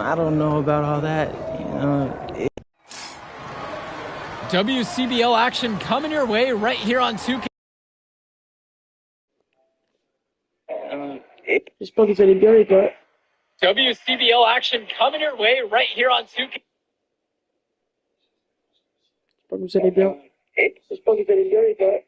I don't know about all that. WCBL action coming your way right here on 2K. J'espère que vous allez bien, les gars. WCBL action coming your way right here on 2K. J'espère que vous allez bien. J'espère que vous allez bien, les gars.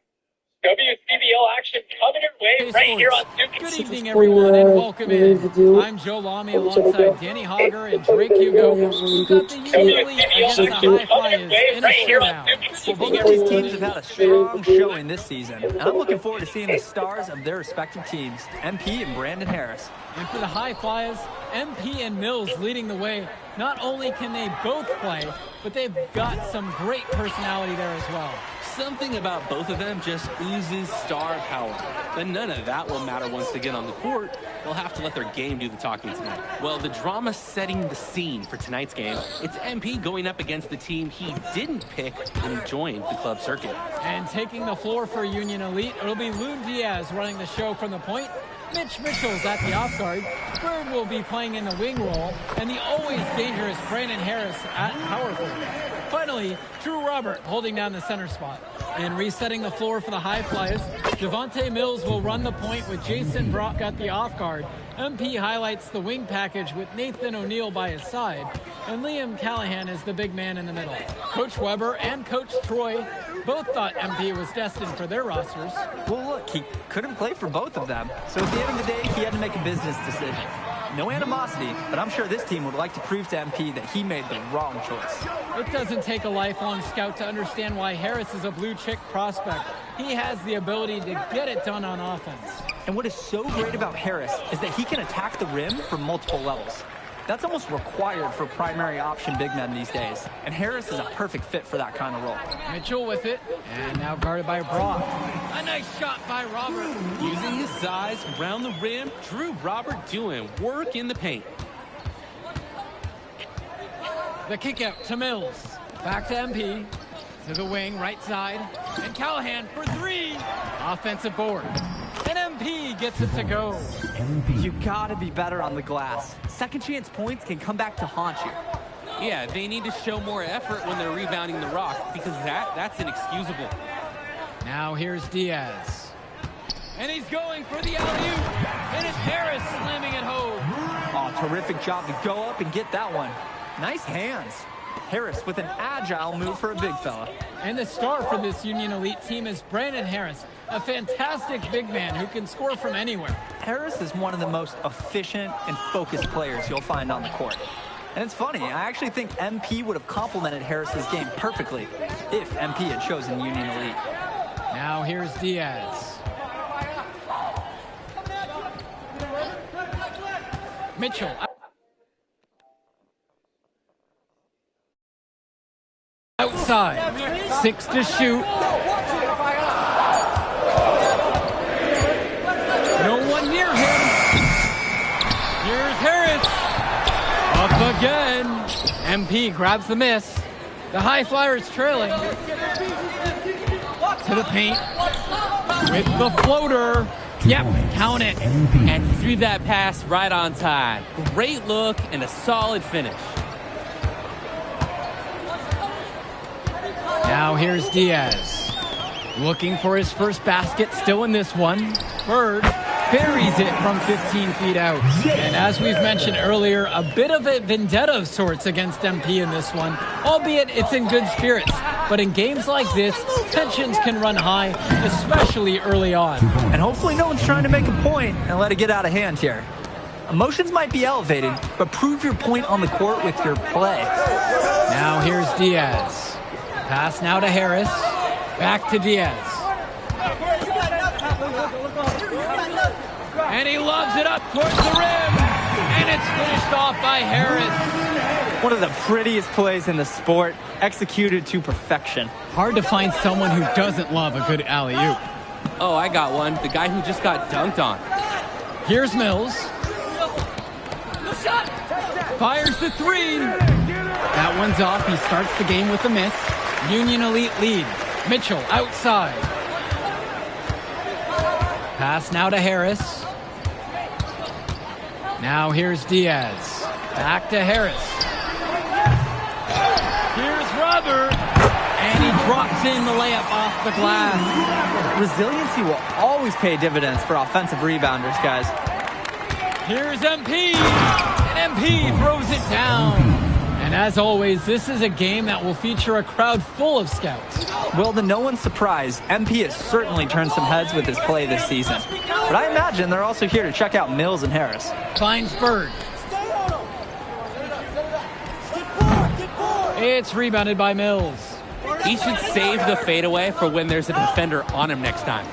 WCBL action coming your way right here on 2K. Good evening, everyone, and welcome in. I'm Joe Lamy alongside Danny Hogger and Drake Hugo. We've got the Union Elite against the High Flyers in a showdown. Well, both of these teams have had a strong showing this season, and I'm looking forward to seeing the stars of their respective teams, MP and Brandon Harris. And for the High Flyers, MP and Mills leading the way. Not only can they both play, but they've got some great personality there as well. Something about both of them just oozes star power. But none of that will matter once they get on the court. They'll have to let their game do the talking tonight. Well, the drama setting the scene for tonight's game. It's MP going up against the team he didn't pick when he joined the club circuit. And taking the floor for Union Elite, it'll be Loon Diaz running the show from the point. Mitch Mitchell's at the off guard. Bird will be playing in the wing role. And the always dangerous Brandon Harris at power forward. Finally, Drew Robert holding down the center spot. And resetting the floor for the High Flyers, Javonte Mills will run the point with Jason Brock at the off guard. MP highlights the wing package with Nathan O'Neill by his side. And Liam Callahan is the big man in the middle. Coach Weber and Coach Troy both thought MP was destined for their rosters. Well, look, he couldn't play for both of them. So at the end of the day, he had to make a business decision. No animosity, but I'm sure this team would like to prove to MP that he made the wrong choice. It doesn't take a lifelong scout to understand why Harris is a blue-chip prospect. He has the ability to get it done on offense. And what is so great about Harris is that he can attack the rim from multiple levels. That's almost required for primary option big men these days. And Harris is a perfect fit for that kind of role. Mitchell with it, and now guarded by Brock. A nice shot by Robert. Using his size around the rim, Drew Robert doing work in the paint. The kick out to Mills. Back to MP. To the wing, right side. And Callahan for three. Offensive board. And MP gets it to go. You gotta be better on the glass. Second chance points can come back to haunt you. Yeah, they need to show more effort when they're rebounding the rock because that's inexcusable. Now here's Diaz. And he's going for the alley-oop. And it's Harris slamming it home. Oh, terrific job to go up and get that one. Nice hands. Harris with an agile move for a big fella. And the star for this Union Elite team is Brandon Harris, a fantastic big man who can score from anywhere. Harris is one of the most efficient and focused players you'll find on the court. And it's funny, I actually think MP would have complemented Harris's game perfectly if MP had chosen Union Elite. Now here's Diaz. Mitchell. Outside, 6 to shoot. No one near him. Here's Harris. Up again. MP grabs the miss. The High Flyers trailing. To the paint. With the floater. Yep, count it. And he threw that pass right on time. Great look and a solid finish. Now here's Diaz. Looking for his first basket, still in this one. Bird buries it from 15 feet out. And as we've mentioned earlier, a bit of a vendetta of sorts against MP in this one, albeit it's in good spirits. But in games like this, tensions can run high, especially early on. And hopefully no one's trying to make a point and let it get out of hand here. Emotions might be elevated, but prove your point on the court with your play. Now here's Diaz. Pass now to Harris. Back to Diaz. And he loves it up towards the rim. And it's finished off by Harris. One of the prettiest plays in the sport, executed to perfection. Hard to find someone who doesn't love a good alley-oop. Oh, I got one. The guy who just got dunked on. Here's Mills. Fires the three. That one's off. He starts the game with a miss. Union Elite lead. Mitchell outside. Pass now to Harris. Now here's Diaz. Back to Harris. Here's Robert. And he drops in the layup off the glass. Resiliency will always pay dividends for offensive rebounders, guys. Here's MP. And MP throws it down. And as always, this is a game that will feature a crowd full of scouts. Well, to no one's surprise, MP has certainly turned some heads with his play this season. But I imagine they're also here to check out Mills and Harris. Finds Bird. It's rebounded by Mills. He should save the fadeaway for when there's a defender on him next time.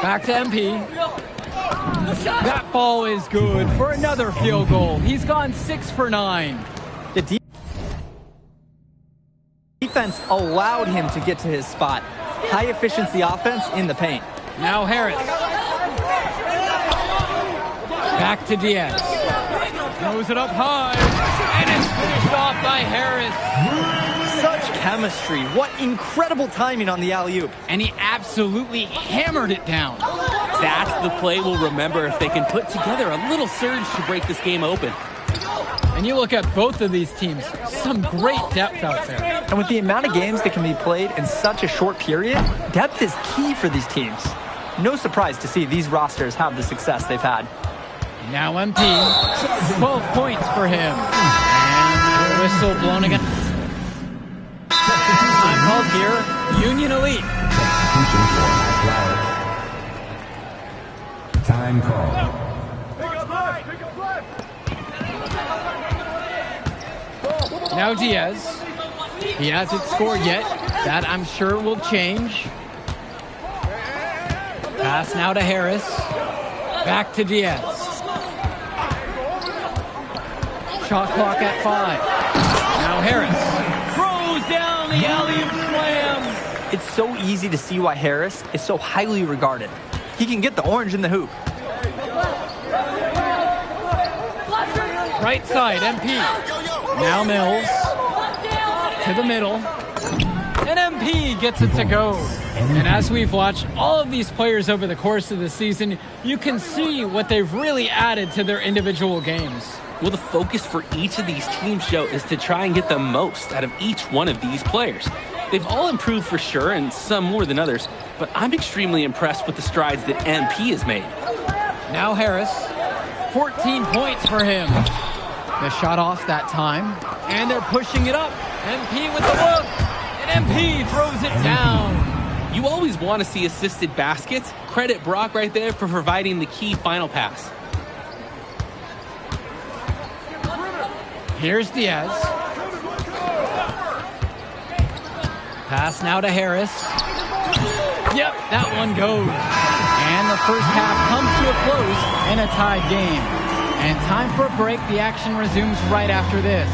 Back to MP. That ball is good for another field goal. He's gone 6 for 9. The defense allowed him to get to his spot. High efficiency offense in the paint. Now Harris. Back to Diaz. Throws it up high. And it's finished off by Harris. Such chemistry. What incredible timing on the alley-oop. And he absolutely hammered it down. That's the play we'll remember if they can put together a little surge to break this game open. And you look at both of these teams, some great depth out there. And with the amount of games that can be played in such a short period, depth is key for these teams. No surprise to see these rosters have the success they've had. Now MP, 12 points for him. And the whistle blown again. Time called here, Union Elite. Time call. Now Diaz. He hasn't scored yet. That, I'm sure, will change. Pass now to Harris. Back to Diaz. Shot clock at 5. Now Harris throws down the alley-oop slam. It's so easy to see why Harris is so highly regarded. He can get the orange in the hoop. Right side, MP. Now Mills. To the middle. And MP gets it to go. And as we've watched all of these players over the course of the season, you can see what they've really added to their individual games. Well, the focus for each of these teams, Joe, is to try and get the most out of each one of these players. They've all improved for sure, and some more than others, but I'm extremely impressed with the strides that MP has made. Now Harris, 14 points for him. The shot off that time, and they're pushing it up. MP with the look, and MP throws it down. You always want to see assisted baskets. Credit Brock right there for providing the key final pass. Here's Diaz. Pass now to Harris. Yep, that one goes. And the first half comes to a close in a tied game. And time for a break. The action resumes right after this.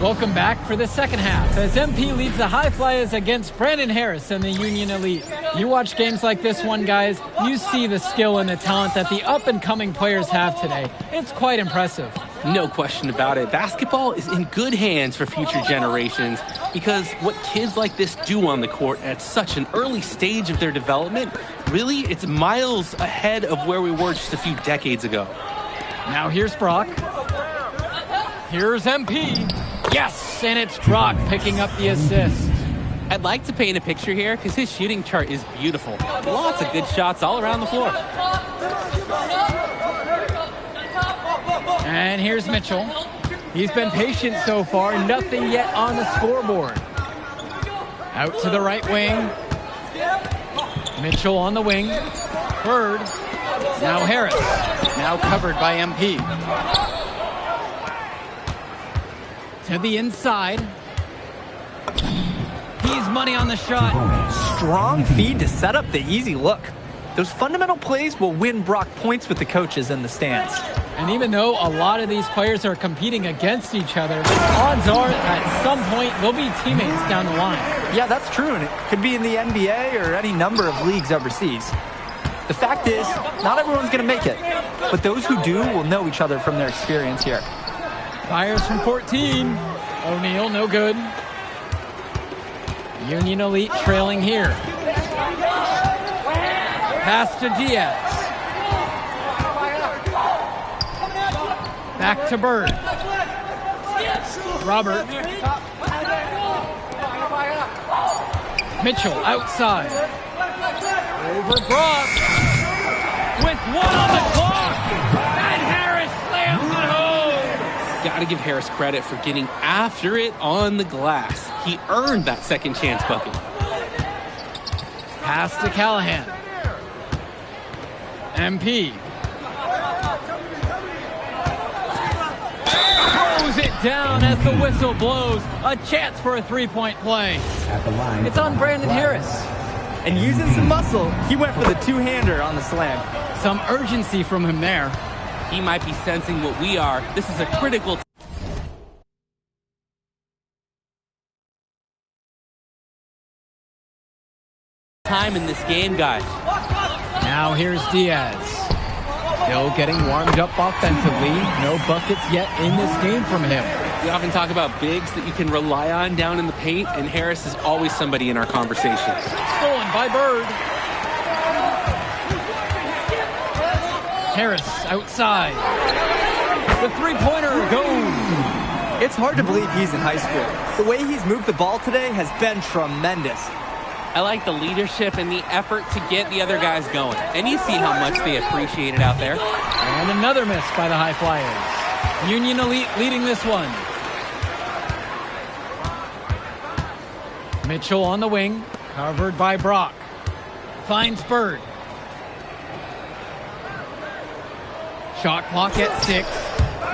Welcome back for the second half as MP leads the High Flyers against Brandon Harris and the Union Elite. You watch games like this one, guys, you see the skill and the talent that the up-and-coming players have today. It's quite impressive. No question about it. Basketball is in good hands for future generations because what kids like this do on the court at such an early stage of their development, really, it's miles ahead of where we were just a few decades ago. Now here's Brock. Here's MP. Yes, and it's Brock picking up the assist. I'd like to paint a picture here because his shooting chart is beautiful. Lots of good shots all around the floor. And here's Mitchell. He's been patient so far, nothing yet on the scoreboard. Out to the right wing. Mitchell on the wing. Bird. Now Harris. Now covered by MP. To the inside. He's money on the shot. Strong feed to set up the easy look. Those fundamental plays will win Brock points with the coaches in the stands. And even though a lot of these players are competing against each other, odds are at some point they'll be teammates down the line. Yeah, that's true, and it could be in the NBA or any number of leagues overseas. The fact is, not everyone's going to make it, but those who do will know each other from their experience here. Fires from 14. O'Neal, no good. Union Elite trailing here. Pass to Diaz. Back to Bird. Robert. Mitchell outside. Over Brock. With 1 on the clock. And Harris slams it home. Got to give Harris credit for getting after it on the glass. He earned that second chance bucket. Pass to Callahan. MP. Throws it down as the whistle blows. A chance for a three-point play. It's on Brandon Harris. And using some muscle, he went for the two-hander on the slam. Some urgency from him there. He might be sensing what we are. This is a critical time in this game, guys. Now here's Diaz. Still getting warmed up offensively. No buckets yet in this game from him. We often talk about bigs that you can rely on down in the paint, and Harris is always somebody in our conversation. Stolen by Bird. Harris outside. The three-pointer goes. It's hard to believe he's in high school. The way he's moved the ball today has been tremendous. I like the leadership and the effort to get the other guys going. And you see how much they appreciate it out there. And another miss by the High Flyers. Union Elite leading this one. Mitchell on the wing, covered by Brock. Finds Bird. Shot clock at 6.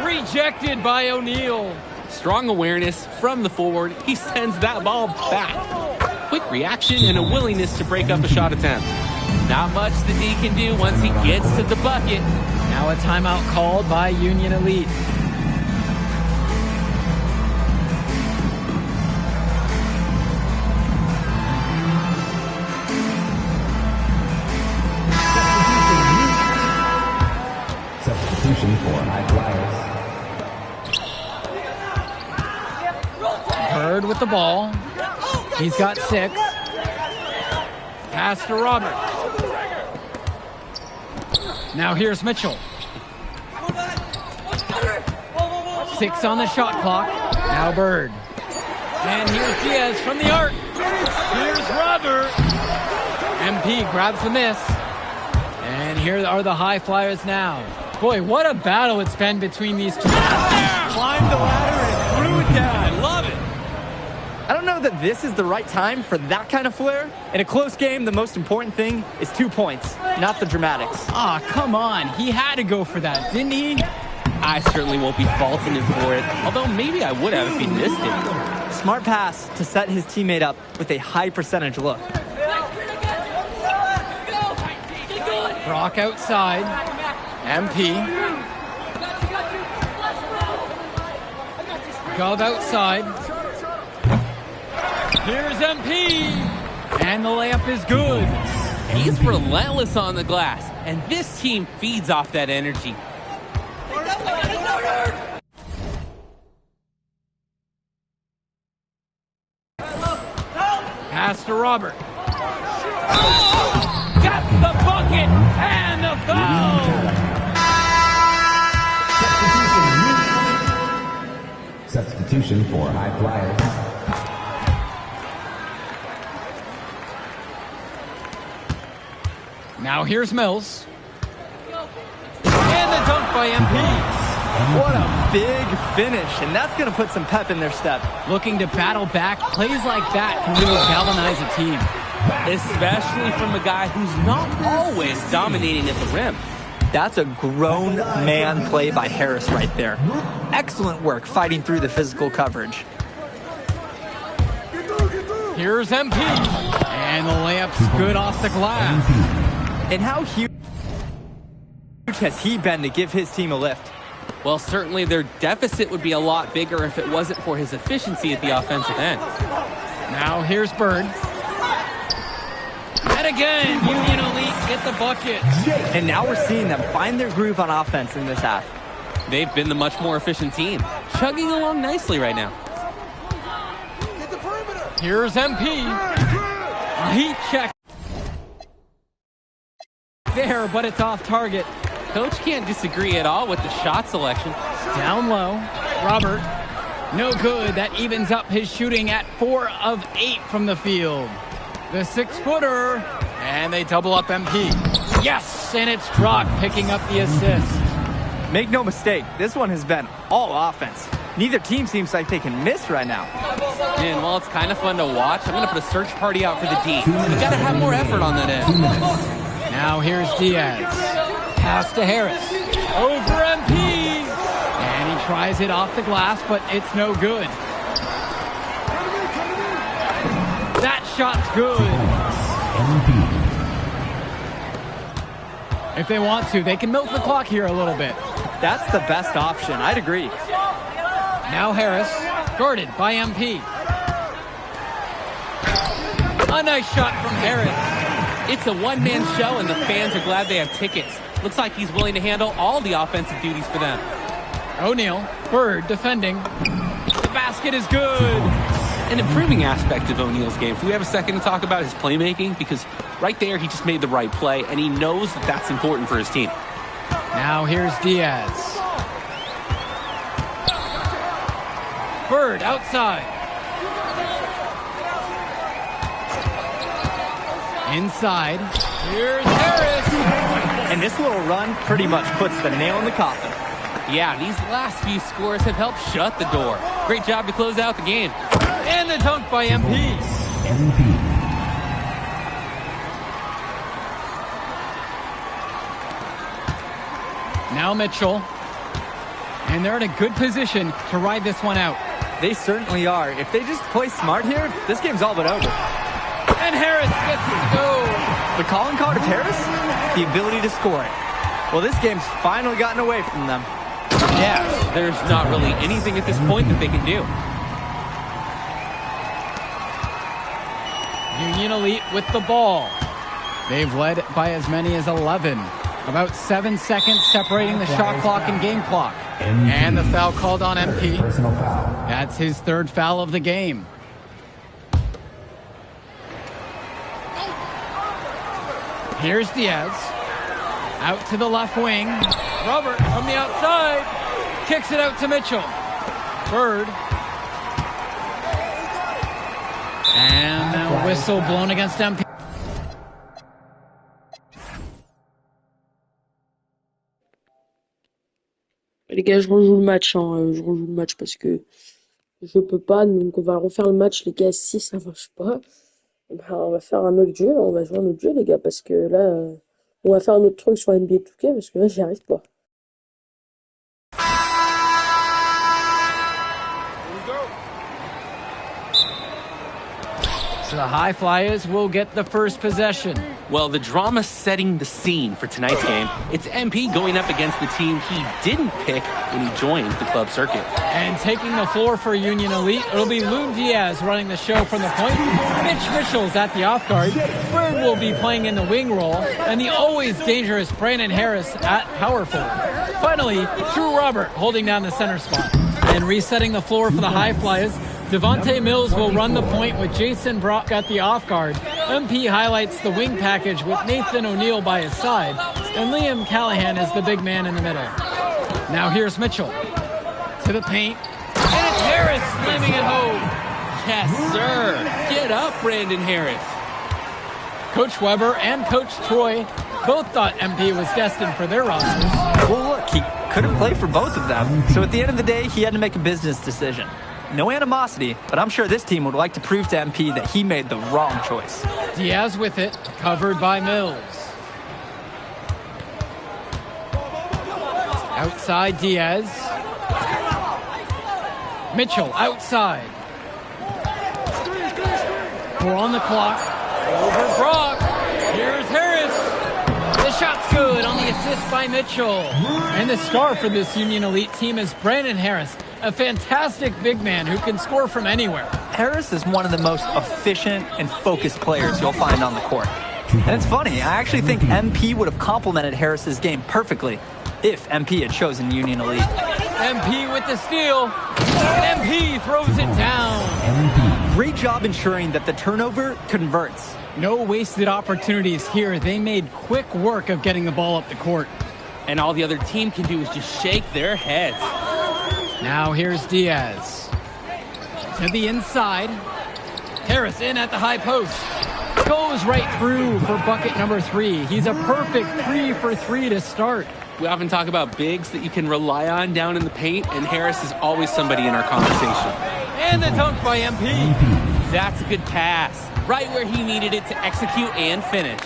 Rejected by O'Neal. Strong awareness from the forward. He sends that ball back. Quick reaction and a willingness to break up a shot attempt. Not much that he can do once he gets to the bucket. Now a timeout called by Union Elite. Substitution for High Flyers. Bird with the ball. He's got 6. Pass to Robert. Now here's Mitchell. 6 on the shot clock. Now Bird. And here's Diaz from the arc. Here's Robert. MP grabs the miss. And here are the High Flyers now. Boy, what a battle it's been between these two. Climbed the ladder and threw it down. I love it. I don't know that this is the right time for that kind of flair. In a close game, the most important thing is 2 points, not the dramatics. Ah, come on. He had to go for that, didn't he? I certainly won't be faulting him for it, although maybe I would have if he missed it. Smart pass to set his teammate up with a high percentage look. Brock outside. MP. Gov outside. Here's MP. And the layup is good. He's relentless on the glass, and this team feeds off that energy. Pass to Robert. Got the bucket and the foul. Substitution for High Flyers. Now here's Mills. And the dunk by MP. What a big finish, and that's going to put some pep in their step. Looking to battle back, plays like that can really galvanize a team. Especially from a guy who's not always dominating at the rim. That's a grown man play by Harris right there. Excellent work fighting through the physical coverage. Here's MP. And the layup's good off the glass. And how huge has he been to give his team a lift? Well, certainly their deficit would be a lot bigger if it wasn't for his efficiency at the offensive end. Now here's Bird. And again, Union Elite get the bucket. And now we're seeing them find their groove on offense in this half. They've been the much more efficient team, chugging along nicely right now. Here's MP. A heat check there, but it's off target. Coach can't disagree at all with the shot selection. Down low. Robert. No good. That evens up his shooting at 4 of 8 from the field. The 6-footer. And they double up MP. Yes! And it's Drock picking up the assist. Make no mistake, this one has been all offense. Neither team seems like they can miss right now. And while it's kind of fun to watch, I'm going to put a search party out for the D. We've got to have more effort on that end. Now here's Diaz. Pass to Harris. Over MP. And he tries it off the glass, but it's no good. That shot's good. If they want to, they can milk the clock here a little bit. That's the best option. I'd agree. Now Harris, guarded by MP. A nice shot from Harris. It's a one-man show, and the fans are glad they have tickets. Looks like he's willing to handle all the offensive duties for them. O'Neal, Bird defending. The basket is good. An improving aspect of O'Neal's game. If we have a second to talk about his playmaking, because right there he just made the right play, and he knows that that's important for his team. Now here's Diaz. Bird outside. Inside. Here's Harris. And this little run pretty much puts the nail in the coffin. Yeah, these last few scores have helped shut the door. Great job to close out the game. And the dunk by MP. Now Mitchell. And they're in a good position to ride this one out. They certainly are. If they just play smart here, this game's all but over. And Harris gets it to go. The calling card of Harris? The ability to score it. Well, this game's finally gotten away from them. Yeah, there's not really anything at this point that they can do. Union Elite with the ball. They've led by as many as 11. About 7 seconds separating the shot clock and game clock. And the foul called on MP. That's his 3rd foul of the game. Here's Diaz. Out to the left wing. Robert from the outside. Kicks it out to Mitchell. Bird. And a whistle blown against MP. Les gars, je rejoue le match, hein. Je rejoue le match parce que je peux pas, donc on va refaire le match, les gars. Si ça marche pas, ben, on va faire un autre jeu, là. On va jouer un autre jeu, les gars, parce que là, on va faire un autre truc sur Nba2k, parce que là, j'y arrive pas. So the High Flyers will get the first possession. Well, the drama setting the scene for tonight's game. It's MP going up against the team he didn't pick when he joined the club circuit. And taking the floor for Union Elite, it'll be Loon Diaz running the show from the point. Mitch Mitchell's at the off guard. Bird will be playing in the wing role. And the always dangerous Brandon Harris at power forward. Finally, Drew Robert holding down the center spot. And resetting the floor for the High Flyers, Devontae Mills will run the point with Jason Brock at the off guard. MP highlights the wing package with Nathan O'Neal by his side. And Liam Callahan is the big man in the middle. Now here's Mitchell. To the paint. And it's Harris slamming it home. Yes, sir. Get up, Brandon Harris. Coach Weber and Coach Troy both thought MP was destined for their rosters. Well, look, he couldn't play for both of them. So at the end of the day, he had to make a business decision. No animosity, but I'm sure this team would like to prove to MP that he made the wrong choice. Diaz with it, covered by Mills. Outside Diaz. Mitchell outside. 4 on the clock. Over Brock. Here's Harris. The shot's good on the assist by Mitchell. And the star for this Union Elite team is Brandon Harris, a fantastic big man who can score from anywhere. Harris is one of the most efficient and focused players you'll find on the court. And it's funny, I actually think MP would have complemented Harris's game perfectly if MP had chosen Union Elite. MP with the steal. MP throws it down. Great job ensuring that the turnover converts. No wasted opportunities here. They made quick work of getting the ball up the court. And all the other team can do is just shake their heads. Now here's Diaz. To the inside. Harris in at the high post. Goes right through for bucket number 3. He's a perfect 3 for 3 to start. We often talk about bigs that you can rely on down in the paint, and Harris is always somebody in our conversation. And the dunk by MP. That's a good pass. Right where he needed it to execute and finish.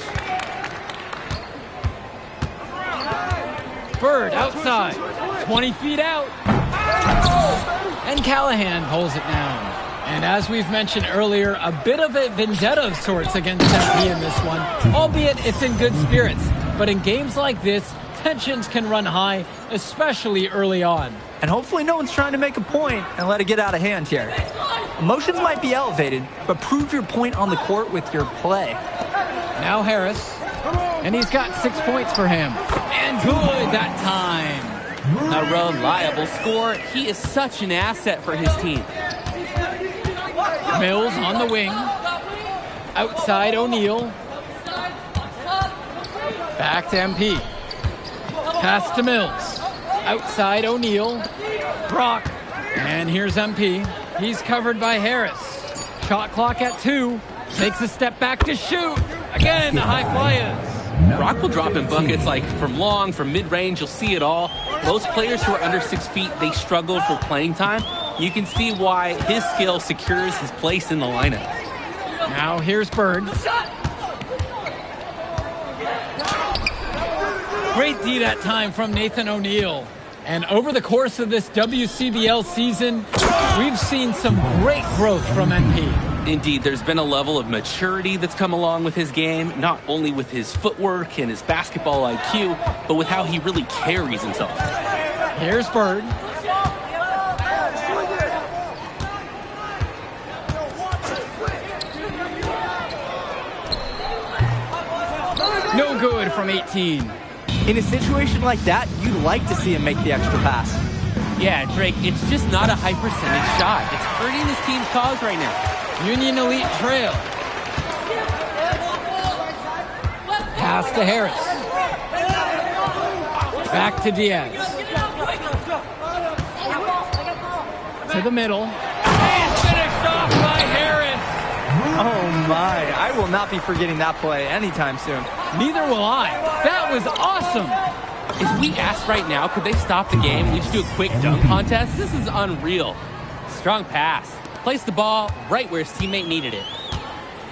Bird outside. 20 feet out. And Callahan pulls it down. And as we've mentioned earlier, a bit of a vendetta of sorts against MP in this one, albeit it's in good spirits. But in games like this, tensions can run high, especially early on. And hopefully no one's trying to make a point and let it get out of hand here. Emotions might be elevated, but prove your point on the court with your play. Now Harris, and he's got 6 points for him. And good that time. A reliable scorer. He is such an asset for his team. Mills on the wing. Outside O'Neal. Back to MP. Pass to Mills. Outside O'Neal. Brock. And here's MP. He's covered by Harris. Shot clock at 2. Takes a step back to shoot. Again, the high flyers. Brock will drop in buckets like from long, from mid-range. You'll see it all. Most players who are under 6 feet, they struggle for playing time. You can see why his skill secures his place in the lineup. Now here's Bird. Great D that time from Nathan O'Neal. And over the course of this WCBL season, we've seen some great growth from MP. Indeed, there's been a level of maturity that's come along with his game, not only with his footwork and his basketball IQ, but with how he really carries himself. Here's Bird. No good from 18. In a situation like that, you'd like to see him make the extra pass. Yeah, Drake, it's just not a high percentage shot. It's hurting his team's cause right now. Union Elite trail. Pass to Harris. Back to Diaz. To the middle. And finished off by Harris. Oh my, I will not be forgetting that play anytime soon. Neither will I. That was awesome. If we asked right now, could they stop the game and just do a quick dunk contest? This is unreal. Strong pass. Placed the ball right where his teammate needed it.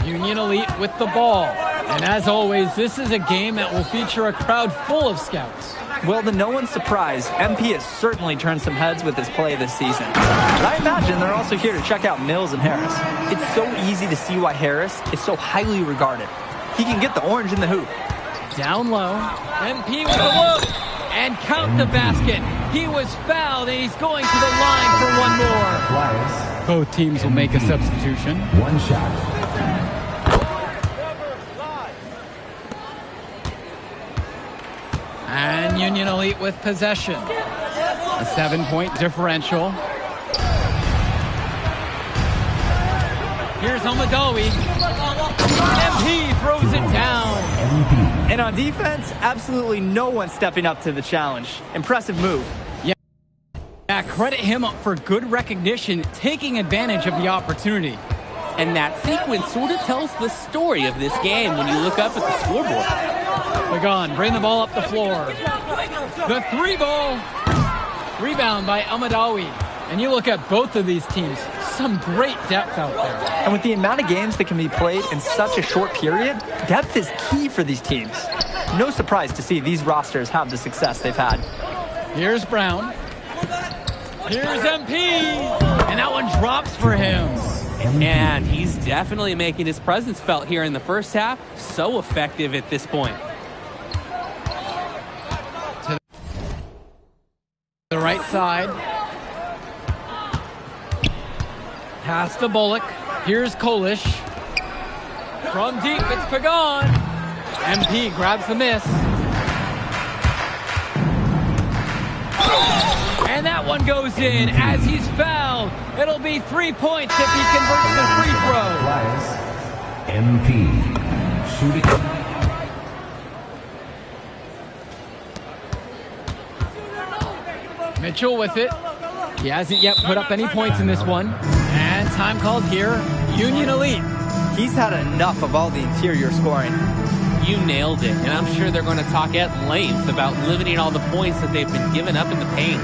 Union Elite with the ball. And as always, this is a game that will feature a crowd full of scouts. Well, to no one's surprise, MP has certainly turned some heads with his play this season. But I imagine they're also here to check out Mills and Harris. It's so easy to see why Harris is so highly regarded. He can get the orange in the hoop. Down low. MP with the look. And count the basket. He was fouled, and he's going to the line for one more. Flyers. Both teams will make a substitution. One shot. And Union Elite with possession. A 7-point differential. Here's Omadawi. MP throws it down. And on defense, absolutely no one stepping up to the challenge. Impressive move. Yeah, credit him for good recognition, taking advantage of the opportunity. And that sequence sort of tells the story of this game when you look up at the scoreboard. Pagan, bring the ball up the floor. The 3-ball. Rebound by Omadawi. And you look at both of these teams, some great depth out there. And with the amount of games that can be played in such a short period, depth is key for these teams. No surprise to see these rosters have the success they've had. Here's Brown. Here's MP. And that one drops for him. And he's definitely making his presence felt here in the first half. So effective at this point. To the right side. Pass to Bullock. Here's Kolish. From deep, it's Pagan. MP grabs the miss. And that one goes in as he's fouled. It'll be 3 points if he converts the free throw. Flyers. MP. Shooting. Mitchell with it. He hasn't yet put up any points in this one. And time called here, Union Elite. He's had enough of all the interior scoring. You nailed it, and I'm sure they're going to talk at length about limiting all the points that they've been giving up in the paint.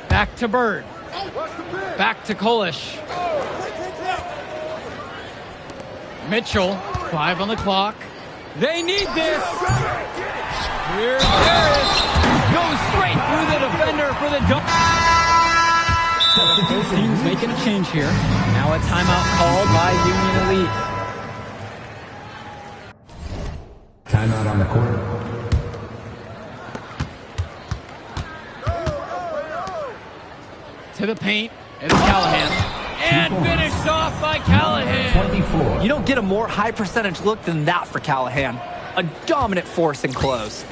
Back to Bird. Back to Kolish. Mitchell, 5 on the clock. They need this. Here's Harris. Goes straight through the defender for the dunk. Team's making a change here. Now a timeout called by Union Elite. Timeout on the court. To the paint, it's Callahan. And finished off by Callahan. 24. You don't get a more high percentage look than that for Callahan. A dominant force in close.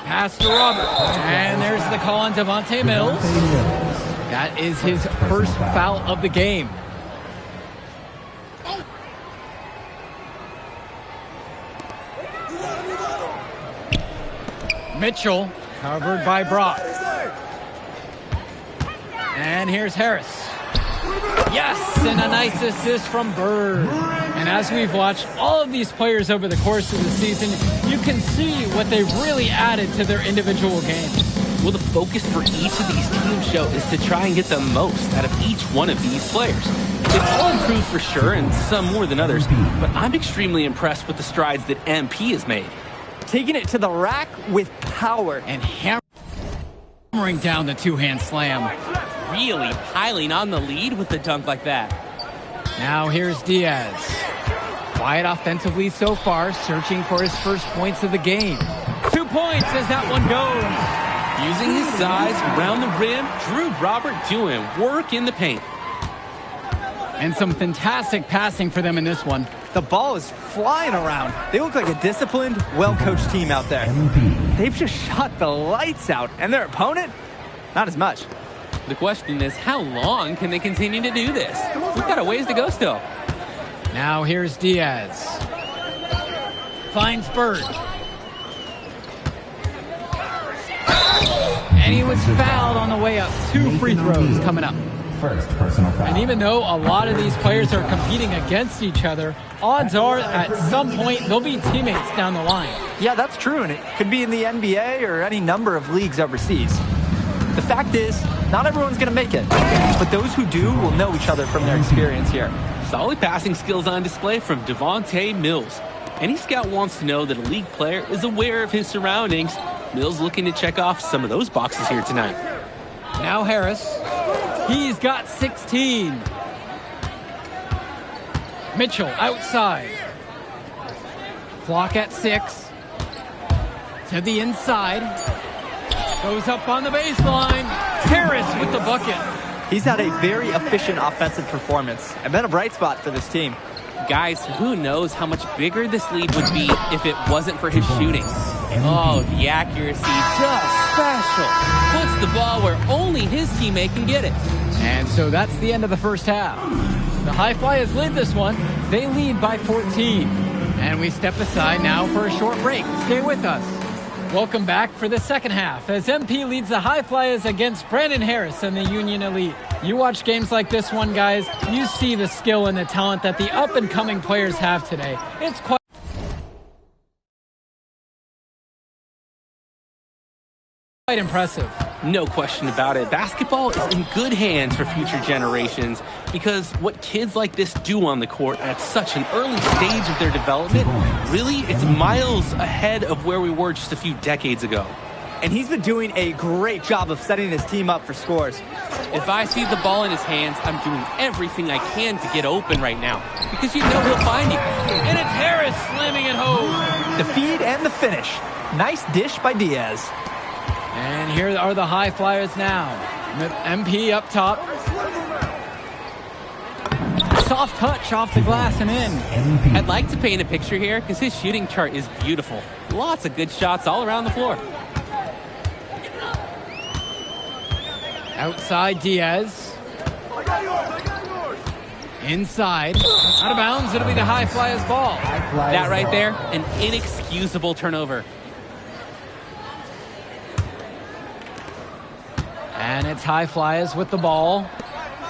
Pass to Robert. And there's the call on Devontae Mills. That is his first foul of the game. Mitchell, covered by Brock. And here's Harris. Yes, and a nice assist from Bird. And as we've watched all of these players over the course of the season, you can see what they've really added to their individual games. Well, the focus for each of these teams show is to try and get the most out of each one of these players. They've all improved for sure, and some more than others, but I'm extremely impressed with the strides that MP has made. Taking it to the rack with power. And hammering down the two-hand slam. Really piling on the lead with a dunk like that. Now here's Diaz. Quiet offensively so far, searching for his first points of the game. 2 points as that one goes. Using his size around the rim, Drew Robert doing work in the paint. And some fantastic passing for them in this one. The ball is flying around. They look like a disciplined, well-coached team out there. They've just shot the lights out, and their opponent, not as much. The question is, how long can they continue to do this? We've got a ways to go still. Now here's Diaz. Finds Bird. And he was fouled on the way up. 2 free throws coming up. First personal foul. And even though a lot of these players are competing against each other, odds are at some point they'll be teammates down the line. Yeah, that's true, and it could be in the NBA or any number of leagues overseas. The fact is, not everyone's going to make it, but those who do will know each other from their experience here. Solid passing skills on display from Devontae Mills. Any scout wants to know that a league player is aware of his surroundings. Mills looking to check off some of those boxes here tonight. Now Harris. He's got 16. Mitchell outside. Clock at 6. To the inside. Goes up on the baseline. Harris with the bucket. He's had a very efficient offensive performance and been a bright spot for this team. Guys, who knows how much bigger this lead would be if it wasn't for his shooting. Oh, the accuracy, just special. Puts the ball where only his teammate can get it. And so that's the end of the first half. The High Flyers lead this one. They lead by 14. And we step aside now for a short break. Stay with us. Welcome back for the second half as MP leads the High Flyers against Brandon Harris and the Union Elite. You watch games like this one, guys, you see the skill and the talent that the up-and-coming players have today. It's quite impressive. No question about it. Basketball is in good hands for future generations because what kids like this do on the court at such an early stage of their development, really, it's miles ahead of where we were just a few decades ago. And he's been doing a great job of setting his team up for scores. If I see the ball in his hands, I'm doing everything I can to get open right now because you know he'll find you. And it's Harris slamming it home. The feed and the finish. Nice dish by Diaz. And here are the high flyers now. With MP up top. Soft touch off the glass and in. I'd like to paint a picture here because his shooting chart is beautiful. Lots of good shots all around the floor. Outside Diaz. Inside. Out of bounds. It'll be the high flyers ball. That right there, an inexcusable turnover. And it's high flyers with the ball.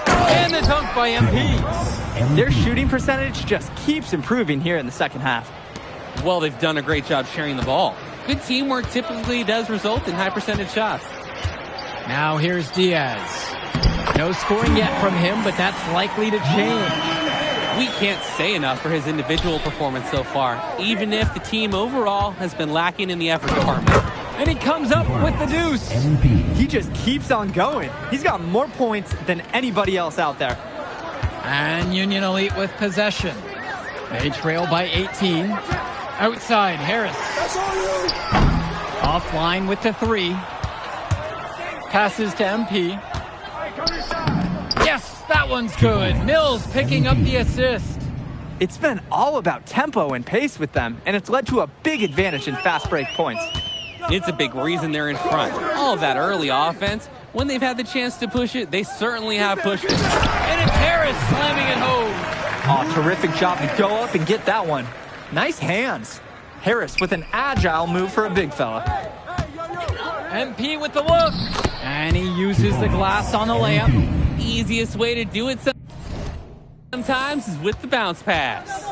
And the dunk by MP. Their shooting percentage just keeps improving here in the second half. Well, they've done a great job sharing the ball. Good teamwork typically does result in high percentage shots. Now here's Diaz. No scoring yet from him, but that's likely to change. We can't say enough for his individual performance so far, even if the team overall has been lacking in the effort department. And he comes up with the deuce. He just keeps on going. He's got more points than anybody else out there. And Union Elite with possession. They trail by 18. Outside, Harris. Offline with the 3. Passes to MP. Yes, that one's good. Mills picking up the assist. It's been all about tempo and pace with them, and it's led to a big advantage in fast break points. It's a big reason they're in front. All of that early offense, when they've had the chance to push it, they certainly have pushed it. And it's Harris slamming it home. Oh, terrific job to go up and get that one. Nice hands. Harris with an agile move for a big fella. MP with the look. And he uses the glass on the layup. Easiest way to do it sometimes is with the bounce pass.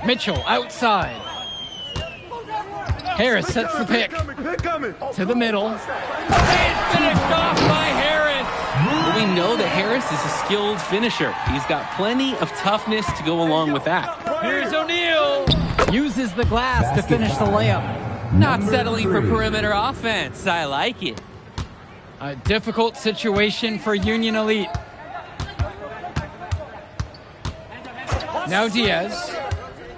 Mitchell outside. Harris sets the pick. To the middle. And finished off by Harris. Well, we know that Harris is a skilled finisher. He's got plenty of toughness to go along with that. Here's O'Neal. Uses the glass to finish the layup. Not settling for perimeter offense. I like it. A difficult situation for Union Elite. Now Diaz.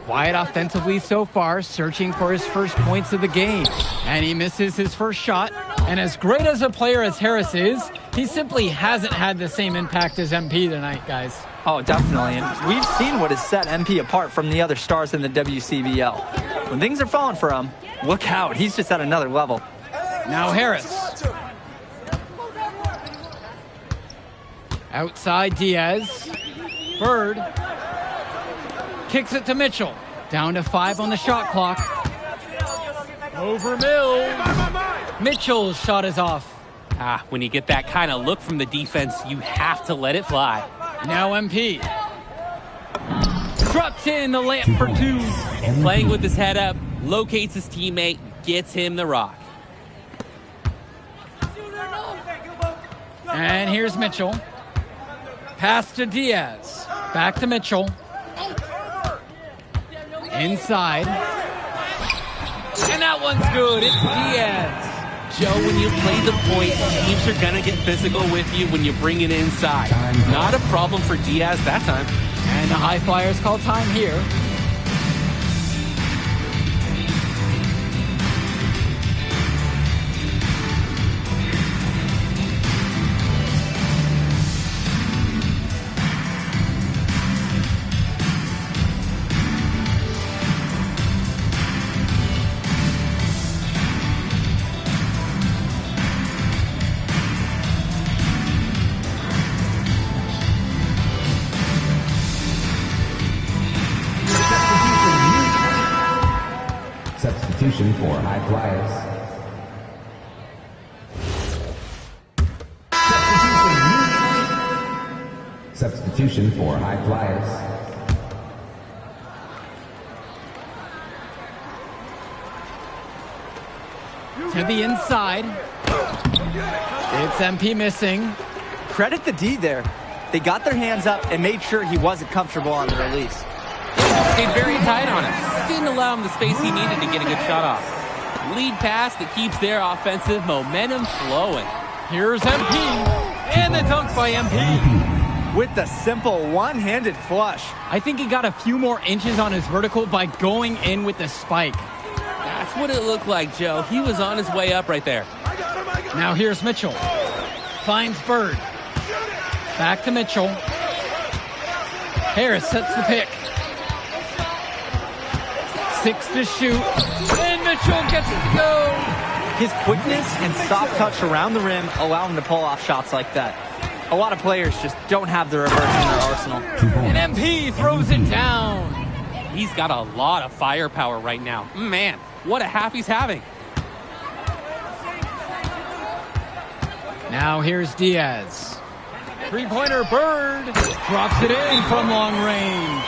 Quiet offensively so far, searching for his first points of the game. And he misses his first shot. And as great as a player as Harris is, he simply hasn't had the same impact as MP tonight, guys. Oh, definitely. And we've seen what has set MP apart from the other stars in the WCBL. When things are falling for him, look out. He's just at another level. Now Harris. Outside Diaz. Bird. Kicks it to Mitchell. Down to 5 on the shot clock. Over Mills. Mitchell's shot is off. When you get that kind of look from the defense, you have to let it fly. Now MP. Drops in the layup for 2. Playing with his head up, locates his teammate, gets him the rock. And here's Mitchell. Pass to Diaz. Back to Mitchell. Inside. And that one's good. It's Diaz. Joe, when you play the point, teams are going to get physical with you when you bring it inside. Not a problem for Diaz that time. And the high flyers call time here. Substitution for high flyers. Substitution for high flyers. To the inside. It's MP missing. Credit the D there. They got their hands up and made sure he wasn't comfortable on the release. Stayed very tight on him. Didn't allow him the space he needed to get a good shot off. Lead pass that keeps their offensive momentum flowing. Here's MP. And the dunk by MP. With the simple one-handed flush. I think he got a few more inches on his vertical by going in with the spike. That's what it looked like, Joe. He was on his way up right there. Now here's Mitchell. Finds Bird. Back to Mitchell. Harris sets the pick. 6 to shoot. And Mitchell gets it to go. His quickness and soft touch around the rim allow him to pull off shots like that. A lot of players just don't have the reverse in their arsenal. And MP throws it down. He's got a lot of firepower right now. Man, what a half he's having. Now here's Diaz. Three-pointer Bird. Drops it in from long range.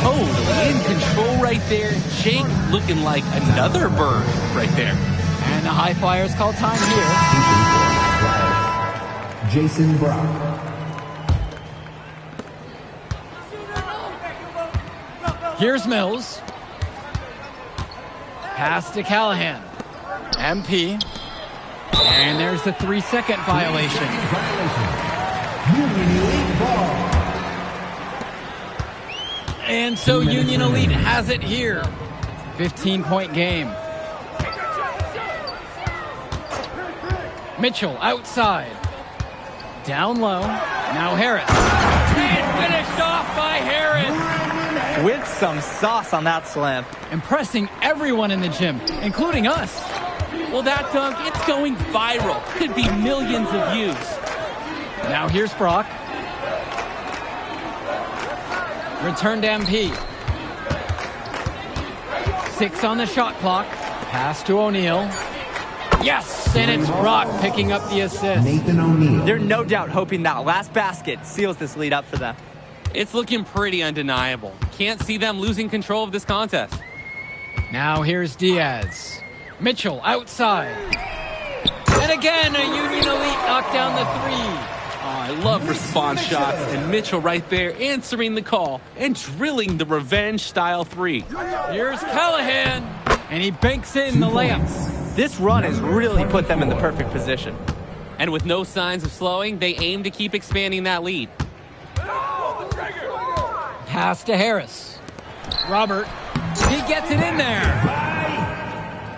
Totally in control right there. Jake looking like another Bird right there. And the High Flyers call time here. Jason Brock. Here's Mills. Pass to Callahan. MP. And there's the 3-second violation. And so Union Elite has it here. 15-point game. Mitchell outside. Down low. Now Harris. And finished off by Harris. With some sauce on that slam. Impressing everyone in the gym, including us. Well, that dunk, it's going viral. Could be millions of views. Now here's Brock. Return to MP. 6 on the shot clock. Pass to O'Neal. Yes, and it's Brock picking up the assist. Nathan O'Neal. They're no doubt hoping that last basket seals this lead up for them. It's looking pretty undeniable. Can't see them losing control of this contest. Now here's Diaz. Mitchell outside. And again, a Union Elite knocked down the 3. I love response shots, and Mitchell right there answering the call and drilling the revenge-style 3. Here's Callahan, and he banks in the layups. This run has really put them in the perfect position. And with no signs of slowing, they aim to keep expanding that lead. Pass to Harris. Robert, he gets it in there.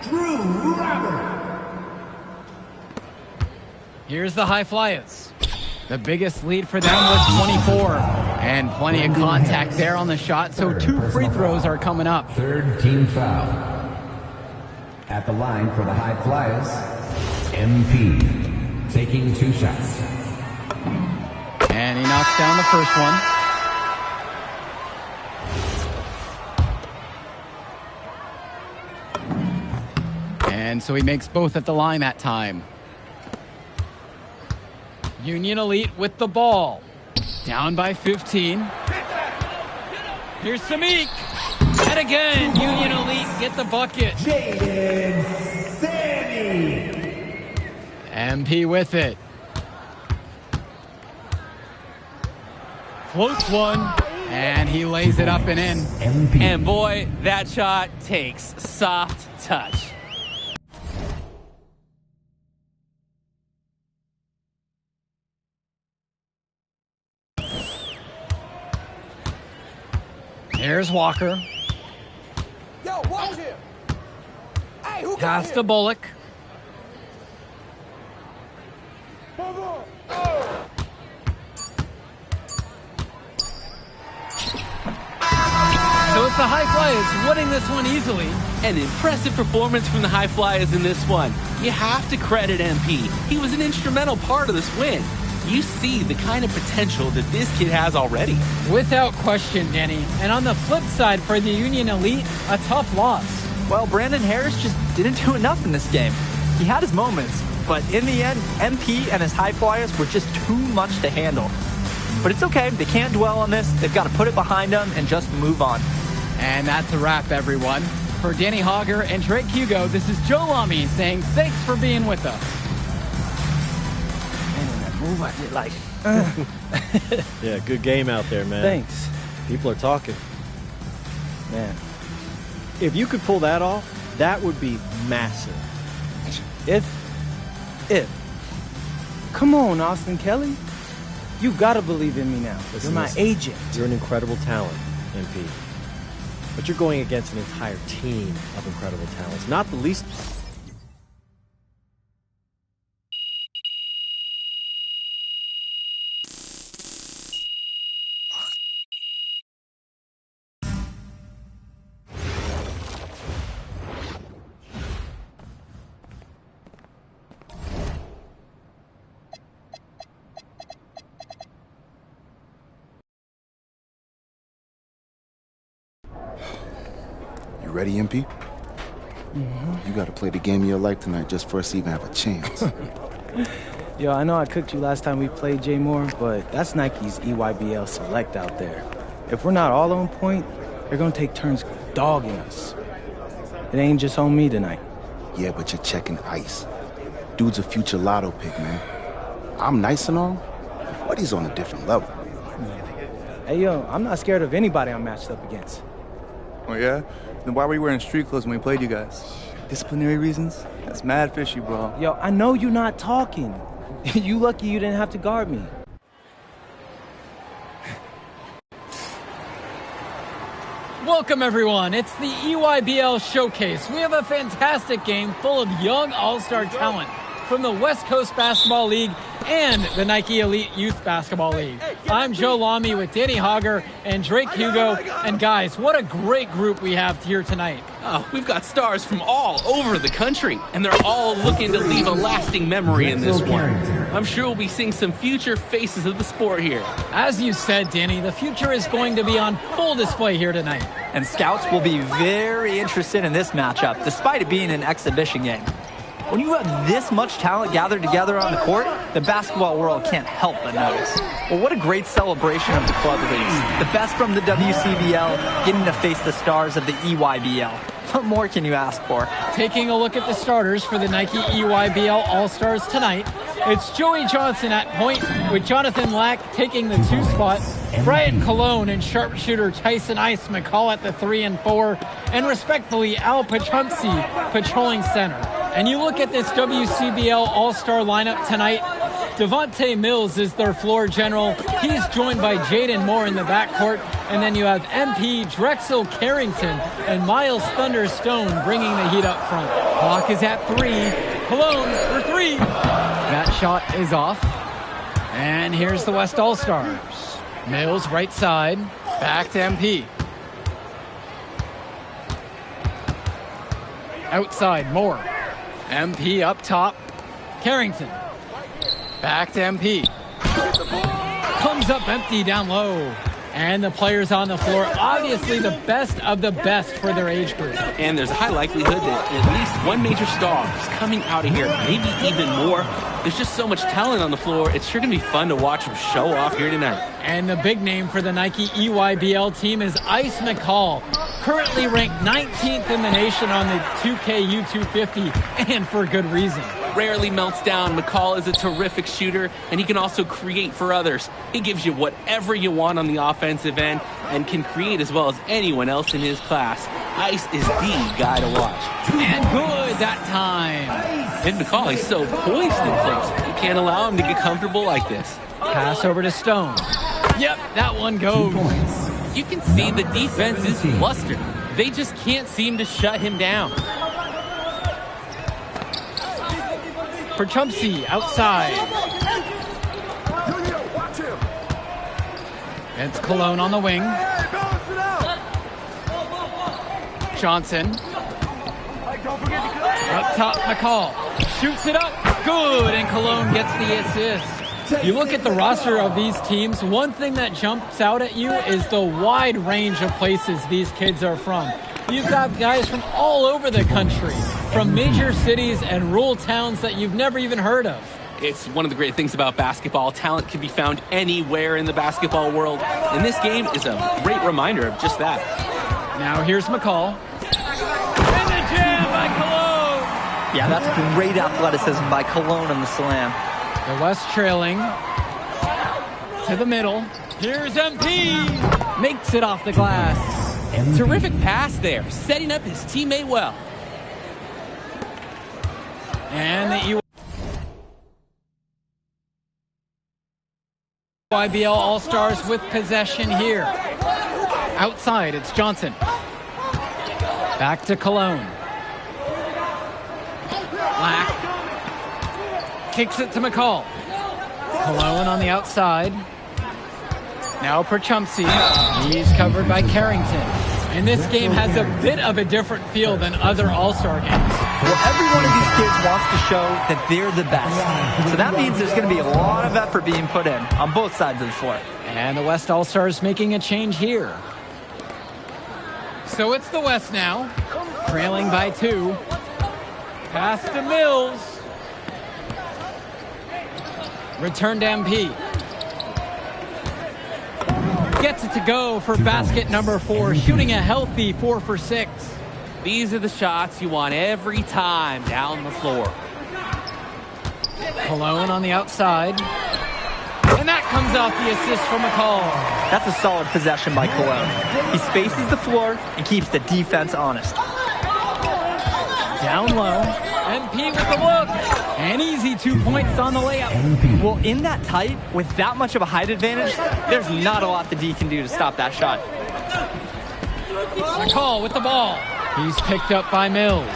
Drew Robert. Here's the High Flyers. The biggest lead for them was 24. And plenty of contact there on the shot, so 2 free throws are coming up. Third team foul. At the line for the High Flyers, MP. Taking 2 shots. And he knocks down the first one. And so he makes both at the line that time. Union Elite with the ball. Down by 15. Here's Samik. And again, Union Elite get the bucket. Jaden Sammy. MP with it. Floats one. And he lays it up and in. MP. And boy, that shot takes soft touch. There's Walker. Yo, watch him. Hey, who Pass to Bullock. So it's the High Flyers winning this one easily. An impressive performance from the High Flyers in this one. You have to credit MP. He was an instrumental part of this win. You see the kind of potential that this kid has already. Without question, Denny. And on the flip side for the Union Elite, a tough loss. Well, Brandon Harris just didn't do enough in this game. He had his moments, but in the end, MP and his High Flyers were just too much to handle. But it's okay. They can't dwell on this. They've got to put it behind them and just move on. And that's a wrap, everyone. For Danny Hogger and Drake Hugo, this is Joe Lamy saying thanks for being with us. Man, that move I did like... Yeah, good game out there, man. Thanks. People are talking. Man. If you could pull that off, that would be massive. If. Come on, Austin Kelly. You gotta believe in me now. You're my agent. You're an incredible talent, MP. But you're going against an entire team of incredible talents, not the least... Ready, MP? You gotta play the game of your life tonight just for us to even have a chance. Yo, I know I cooked you last time we played J Moore, but that's Nike's EYBL Select out there. If we're not all on point, they're gonna take turns dogging us. It ain't just on me tonight. Yeah, but you're checking ice. Dude's a future lotto pick, man. I'm nice and all, but he's on a different level. Hey, yo, I'm not scared of anybody I'm matched up against. Oh, yeah? Then why were you wearing street clothes when we played you guys? Disciplinary reasons? That's mad fishy, bro. Yo, I know you're not talking. You lucky you didn't have to guard me. Welcome, everyone. It's the EYBL Showcase. We have a fantastic game full of young all-star talent from the West Coast Basketball League and the Nike Elite Youth Basketball League. I'm Joe Lamy with Danny Hogger and Drake Hugo. And guys, what a great group we have here tonight. Oh, we've got stars from all over the country, and they're all looking to leave a lasting memory in this one. I'm sure we'll be seeing some future faces of the sport here. As you said, Danny, the future is going to be on full display here tonight. And scouts will be very interested in this matchup, despite it being an exhibition game. When you have this much talent gathered together on the court, the basketball world can't help but notice. Well, what a great celebration of the club leagues. The best from the WCBL getting to face the stars of the EYBL. What more can you ask for? Taking a look at the starters for the Nike EYBL All-Stars tonight, it's Joey Johnson at point with Jonathan Lack taking the 2 spot, Brian Colon and sharpshooter Tyson Ice McCall at the 3 and 4, and respectfully Al Pachumsi patrolling center. And you look at this WCBL All-Star lineup tonight, Devontae Mills is their floor general. He's joined by Jaden Moore in the backcourt. And then you have MP Drexel Carrington and Miles Thunderstone bringing the heat up front. Clock is at 3. Cologne for 3. That shot is off. And here's the West All-Stars. Mills right side. Back to MP. Outside Moore. MP up top. Carrington. Back to MP. Comes up empty down low. And the players on the floor, obviously the best of the best for their age group. And there's a high likelihood that at least one major star is coming out of here, maybe even more. There's just so much talent on the floor. It's sure going to be fun to watch them show off here tonight. And the big name for the Nike EYBL team is Ice McCall, currently ranked 19th in the nation on the 2K U250, and for good reason. Rarely melts down. McCall is a terrific shooter, and he can also create for others. He gives you whatever you want on the offensive end and can create as well as anyone else in his class. Ice is the guy to watch. And good that time. And McCall is so poised in place. You can't allow him to get comfortable like this. Pass over to Stone. Yep, that one goes. You can see the defense is flustered. They just can't seem to shut him down. For Chumsey outside. It's Cologne on the wing. Johnson. Up top, McCall. Shoots it up. Good, and Cologne gets the assist. You look at the roster of these teams, one thing that jumps out at you is the wide range of places these kids are from. You've got guys from all over the country, from major cities and rural towns that you've never even heard of. It's one of the great things about basketball. Talent can be found anywhere in the basketball world, and this game is a great reminder of just that. Now here's McCall. Yeah, that's great athleticism by Cologne on the slam. The West trailing to the middle. Here's MP. Makes it off the glass. Terrific pass there, setting up his teammate well. And the EYBL All-Stars with possession here. Outside, it's Johnson. Back to Cologne. Black kicks it to McCall. Cologne on the outside. Now Perchumsey. He's covered by Carrington. And this game has a bit of a different feel than other All-Star games. Well, every one of these kids wants to show that they're the best. So that means there's going to be a lot of effort being put in on both sides of the floor. And the West All-Stars making a change here. So it's the West now, trailing by 2. Pass to Mills. Return to MP. Gets it to go for basket number 4, shooting a healthy 4 for 6. These are the shots you want every time down the floor. Cologne on the outside. And that comes off the assist from McCall. That's a solid possession by Cologne. He spaces the floor and keeps the defense honest. Down low. MP with the look. And easy 2 points on the layup. Well, in that tight, with that much of a height advantage, there's not a lot the D can do to stop that shot. McCall with the ball. He's picked up by Mills.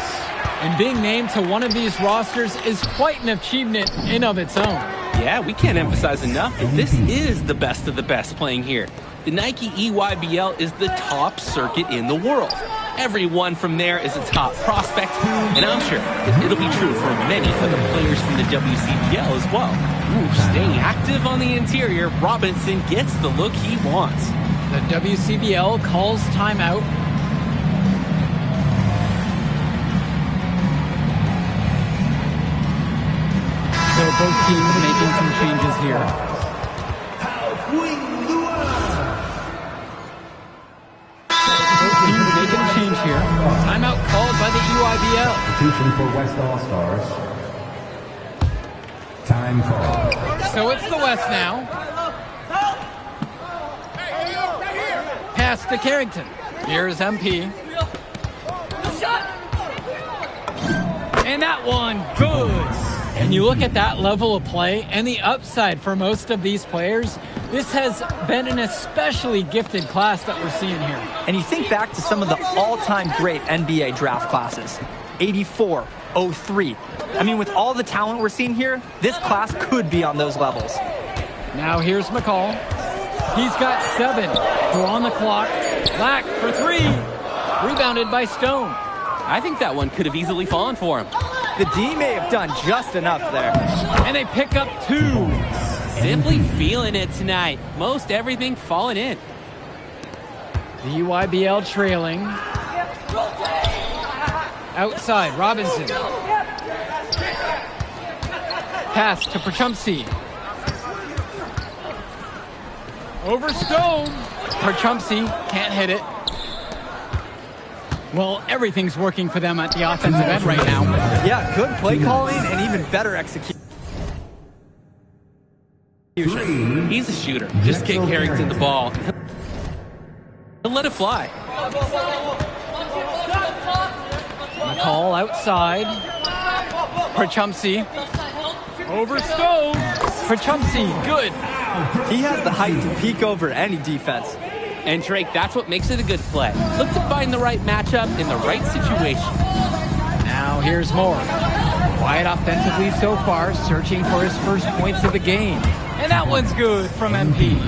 And being named to one of these rosters is quite an achievement in of its own. Yeah, we can't emphasize enough that this is the best of the best playing here. The Nike EYBL is the top circuit in the world. Everyone from there is a top prospect, and I'm sure it'll be true for many of the players from the WCBL as well. Ooh, staying active on the interior, Robinson gets the look he wants. The WCBL calls timeout. So both teams making some changes here. Making a change here. Timeout called by the EYBL. Substitution for West All-Stars. Time call. So it's the West now. Pass to Carrington. Here's MP. And that one, good. And you look at that level of play and the upside for most of these players, this has been an especially gifted class that we're seeing here. And you think back to some of the all-time great NBA draft classes. 84, 03. I mean, with all the talent we're seeing here, this class could be on those levels. Now here's McCall. He's got 7. 4 on the clock. Black for 3. Rebounded by Stone. I think that one could have easily fallen for him. The D may have done just enough there. And they pick up 2. Simply feeling it tonight. Most everything falling in. The EYBL trailing. Outside, Robinson. Pass to Perchumsey. Over Stone. Perchumsey can't hit it. Well, everything's working for them at the offensive end right now. Yeah, good play calling and even better execution. He's a shooter. Just get Carrington the ball. He'll let it fly. McCall outside. Perchumsey. Over Stone. Perchumsey, good. He has the height to peek over any defense. And Drake, that's what makes it a good play. Look to find the right matchup in the right situation. Now here's Moore. Quiet offensively so far, searching for his first points of the game. And that one's good from MP.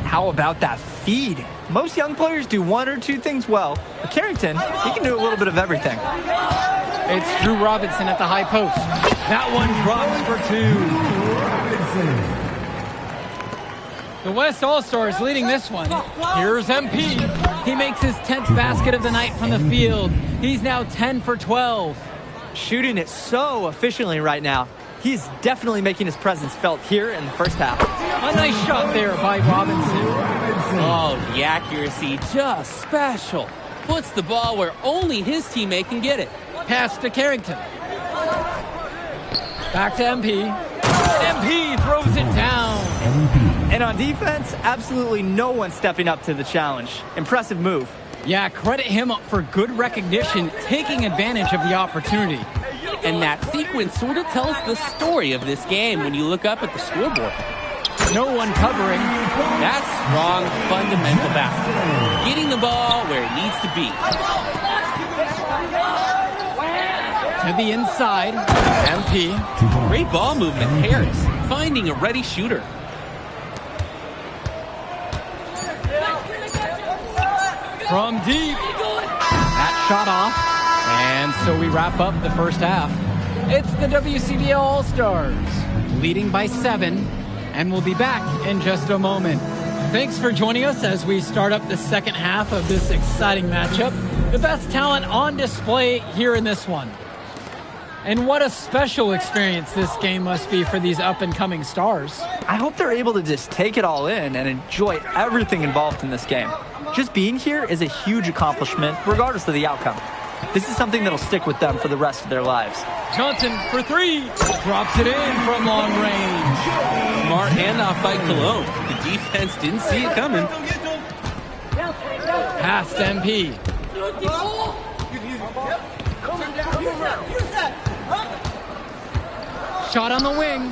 How about that feed? Most young players do 1 or 2 things well. But Carrington, he can do a little bit of everything. It's Drew Robinson at the high post. That one drops for 2. The West All-Stars leading this one. Here's MP. He makes his 10th basket of the night from the field. He's now 10 for 12. Shooting it so efficiently right now. He's definitely making his presence felt here in the first half. A nice shot there by Robinson. Oh, the accuracy, just special. Puts the ball where only his teammate can get it. Pass to Carrington. Back to MP. MP throws it down. And on defense, absolutely no one stepping up to the challenge. Impressive move. Yeah, credit him for good recognition, taking advantage of the opportunity. And that sequence sort of tells the story of this game when you look up at the scoreboard. No one covering. That's strong, fundamental basketball. Getting the ball where it needs to be. To the inside, MP. Great ball movement, Harris, finding a ready shooter. From deep. That shot off. And so we wrap up the first half. It's the WCBL All-Stars, leading by 7, and we'll be back in just a moment. Thanks for joining us as we start up the second half of this exciting matchup. The best talent on display here in this one. And what a special experience this game must be for these up-and-coming stars. I hope they're able to just take it all in and enjoy everything involved in this game. Just being here is a huge accomplishment, regardless of the outcome. This is something that'll stick with them for the rest of their lives. Johnson for 3. Drops it in from long range. Smart handoff by Cologne. The defense didn't see it coming. Past MP. Shot on the wing.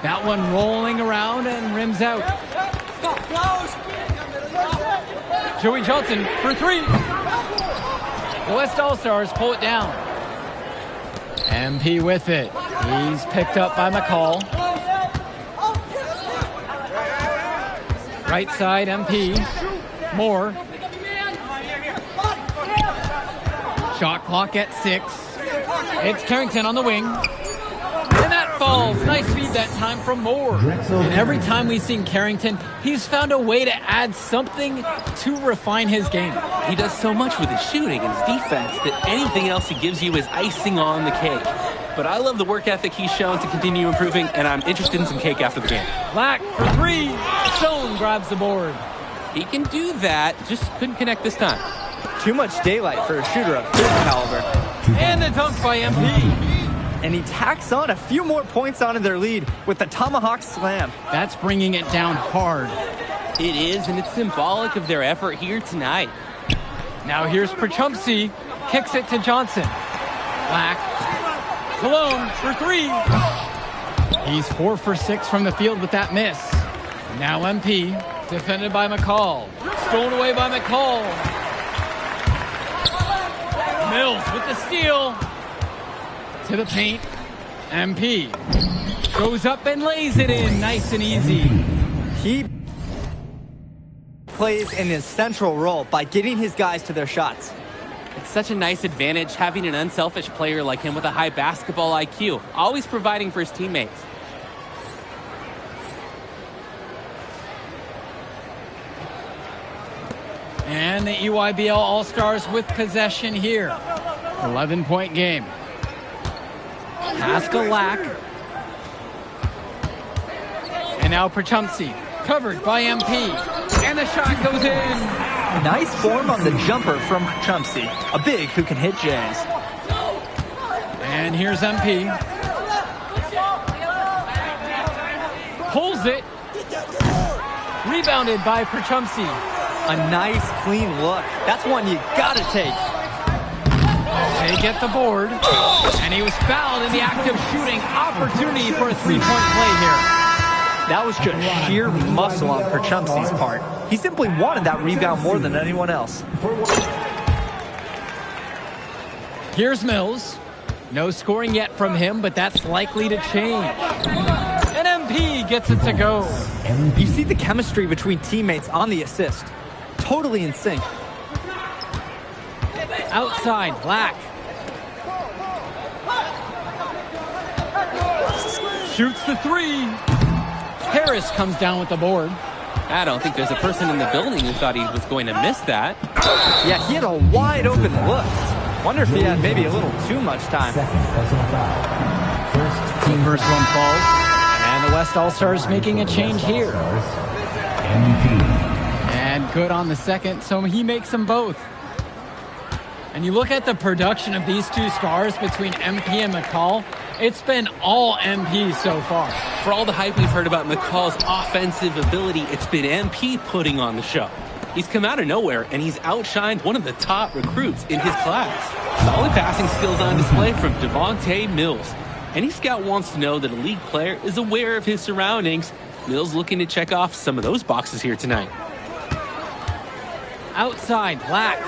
That one rolling around and rims out. Joey Johnson for 3. The West All-Stars pull it down. MP with it. He's picked up by McCall. Right side, MP. Moore. Shot clock at 6. It's Carrington on the wing. And that falls. Nice feed that time from Moore. And every time we've seen Carrington, he's found a way to add something to refine his game. He does so much with his shooting and his defense that anything else he gives you is icing on the cake. But I love the work ethic he's shown to continue improving, and I'm interested in some cake after the game. Black for 3. Stone grabs the board. He can do that, just couldn't connect this time. Too much daylight for a shooter of this caliber. And the dunk by MP. And he tacks on a few more points onto their lead with the tomahawk slam. That's bringing it down hard. It is, and it's symbolic of their effort here tonight. Now here's Perchumpsey. Kicks it to Johnson. Black. Cologne for 3. He's 4 for 6 from the field with that miss. Now MP. Defended by McCall. Stolen away by McCall. Mills with the steal. To the paint. MP goes up and lays it in nice and easy. He plays in his central role by getting his guys to their shots. It's such a nice advantage having an unselfish player like him with a high basketball IQ, always providing for his teammates. And the EYBL All-Stars with possession here. 11-point game. Pass to Lack. And now Perchumpsey, covered by MP. And the shot goes in. Nice form on the jumper from Perchumpsey. A big who can hit Jays. And here's MP. Pulls it. Rebounded by Perchumpsey. A nice, clean look. That's one you gotta take. They get the board. And he was fouled in the act of shooting. Opportunity for a three-point play here. That was just sheer muscle on Perchumpsey's part. He simply wanted that rebound more than anyone else. Here's Mills. No scoring yet from him, but that's likely to change. And MP gets it to go. You see the chemistry between teammates on the assist. Totally in sync. Outside, Black. Shoots the 3. Harris comes down with the board. I don't think there's a person in the building who thought he was going to miss that. Yeah, he had a wide open look. Wonder if he had maybe a little too much time. First one falls. And the West All-Stars making a change here. And good on the second, so he makes them both. And you look at the production of these two stars between MP and McCall, It's been all MP so far. For all the hype we've heard about McCall's offensive ability, it's been MP putting on the show. He's come out of nowhere, and he's outshined one of the top recruits in his class. Solid passing skills on display from Devontae Mills. Any scout wants to know that a league player is aware of his surroundings. Mills looking to check off some of those boxes here tonight. Outside, Black.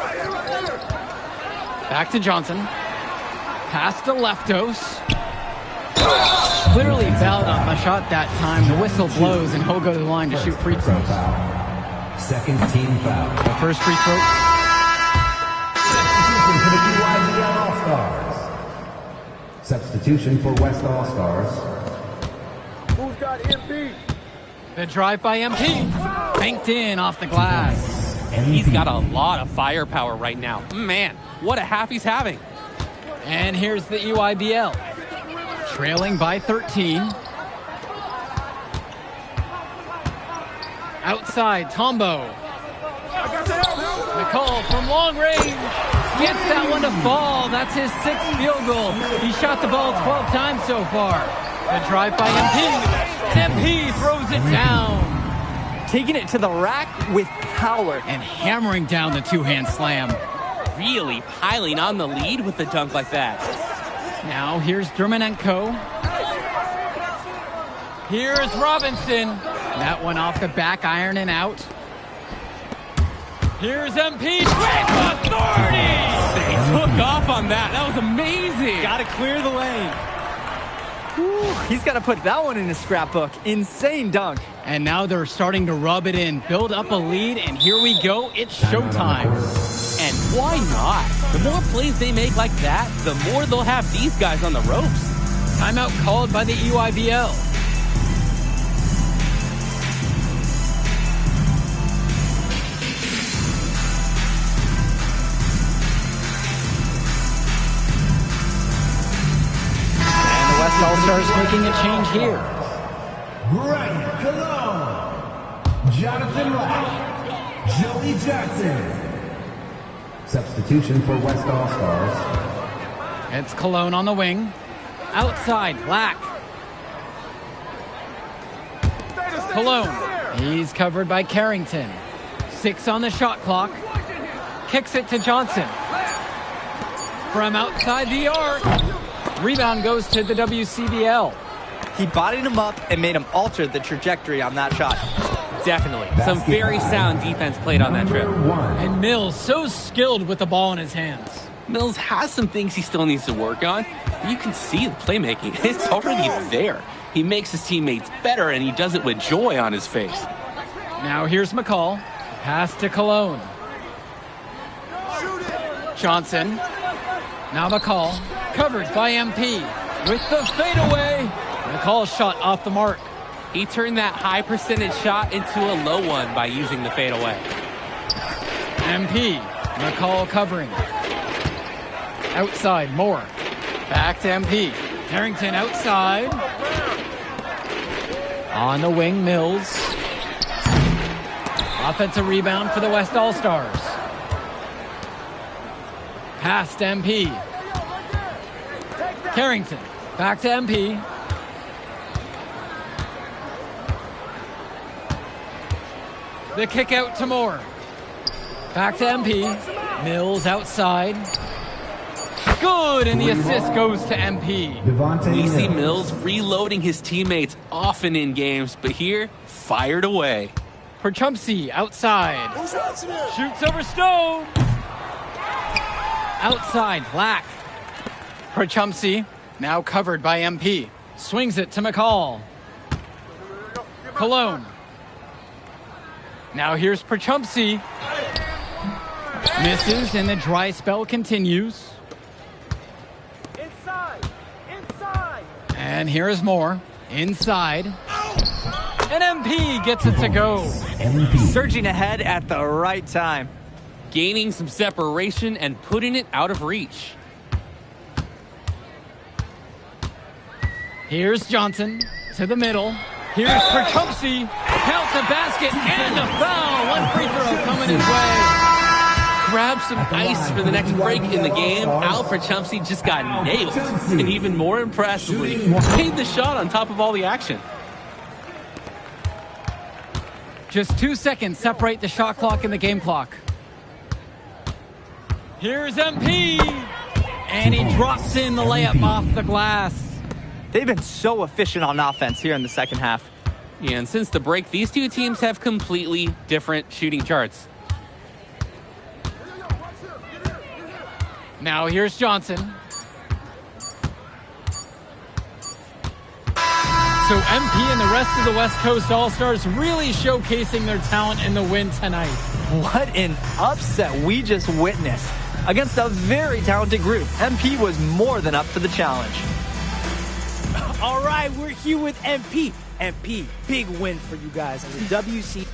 Back to Johnson. Pass to Leftos. Clearly fouled on the shot that time. The whistle blows, and he'll go to the line to shoot free throws. Second team foul. The first free throw. Substitution for the UIBL All-Stars. Substitution for West All-Stars. Who's got MP? The drive by MP. Banked in off the glass. He's got a lot of firepower right now. Man, what a half he's having. And here's the EYBL. Trailing by 13. Outside, Tombo. McCall from long range. Gets that one to fall. That's his 6th field goal. He shot the ball 12 times so far. The drive by MP. And MP throws it down. Taking it to the rack with power. And hammering down the two-hand slam. Really piling on the lead with the dunk like that. Now here's Dermanenko. Here's Robinson. That one off the back iron and out. Here's MP with authority. They took off on that. That was amazing. Got to clear the lane. Whew, he's got to put that one in his scrapbook. Insane dunk. And now they're starting to rub it in, build up a lead, and here we go. It's showtime. And why not? The more plays they make like that, the more they'll have these guys on the ropes. Timeout called by the EYBL. And the West All-Stars making a change here. Brian Cologne, Jonathan Lack, Joey Jackson. Substitution for West All-Stars. It's Cologne on the wing. Outside, Lack. Cologne. He's covered by Carrington. 6 on the shot clock. Kicks it to Johnson. From outside the arc. Rebound goes to the WCBL. He bodied him up and made him alter the trajectory on that shot. Definitely. Some very sound defense played on that trip. And Mills so skilled with the ball in his hands. Mills has some things he still needs to work on. You can see the playmaking. It's already there. He makes his teammates better, and he does it with joy on his face. Now here's McCall. Pass to Cologne. Johnson. Now McCall. Covered by MP. With the fadeaway. McCall's shot off the mark. He turned that high percentage shot into a low one by using the fadeaway. MP. McCall covering. Outside, Moore. Back to MP. Carrington outside. On the wing, Mills. Offensive rebound for the West All-Stars. Pass to MP. Carrington. Back to MP. The kick out to Moore. Back to MP. Mills outside. Good, and the assist goes to MP. We see Mills reloading his teammates often in games, but here, fired away. Perchumpsey outside. Shoots over Stone. Outside, Black. Perchumpsey, now covered by MP. Swings it to McCall. Cologne. Now here's Perchumpsey. Misses, and the dry spell continues. And here is Moore. Inside. And MP gets it to go. Surging ahead at the right time. Gaining some separation and putting it out of reach. Here's Johnson to the middle. Here's Perchumpsey. Count the basket and the foul. One free throw coming his way. grab some ice for the next break in the game. Alfred Chumsey just got nailed. And even more impressively, made the shot on top of all the action. Just 2 seconds separate the shot clock and the game clock. Here's MP. And he drops in the layup off the glass. They've been so efficient on offense here in the second half. Yeah, and since the break, these two teams have completely different shooting charts. Now here's Johnson. So MP and the rest of the West Coast All-Stars really showcasing their talent in the win tonight. What an upset we just witnessed. Against a very talented group, MP was more than up for the challenge. All right, we're here with MP. MP, big win for you guys. And the WC.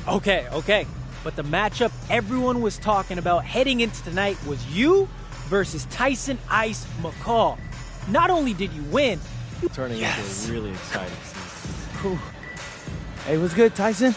Okay. But the matchup everyone was talking about heading into tonight was you versus Tyson Ice McCall. Not only did you win, Turning into a really exciting season. Hey, what's good, Tyson?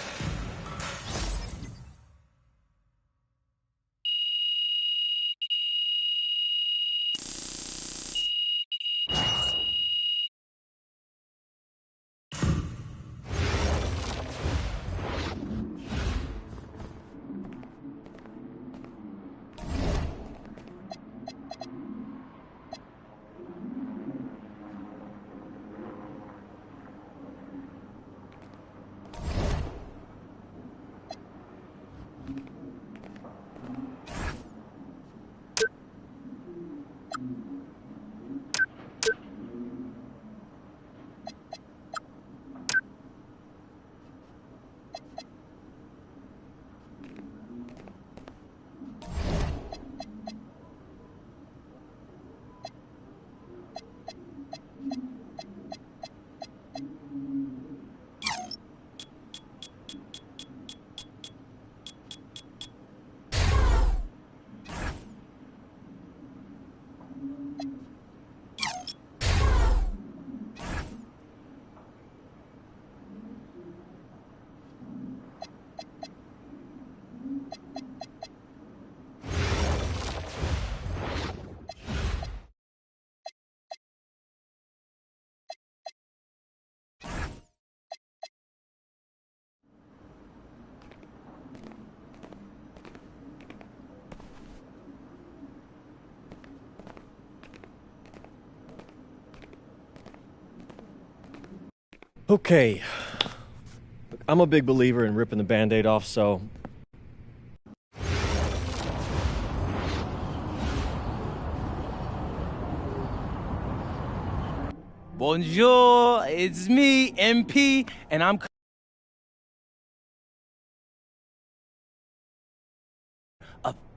Okay. Look, I'm a big believer in ripping the Band-Aid off, so... Bonjour, it's me, MP, and I'm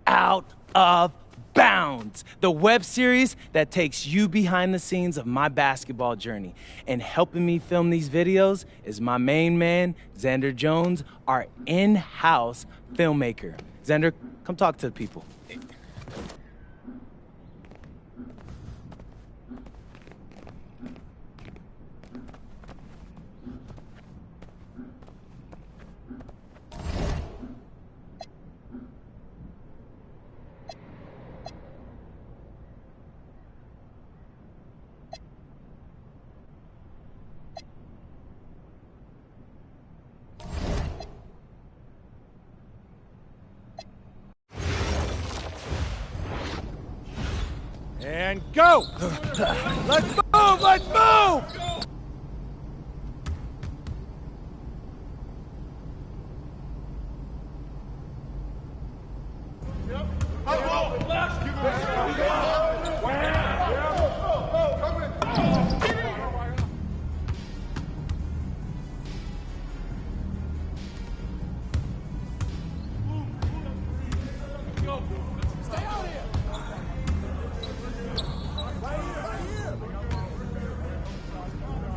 Out of Bounds, the web series that takes you behind the scenes of my basketball journey. And helping me film these videos is my main man, Xander Jones, our in-house filmmaker. Xander, come talk to the people. And go! Let's move! Let's move!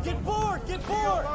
Get bored! Get bored!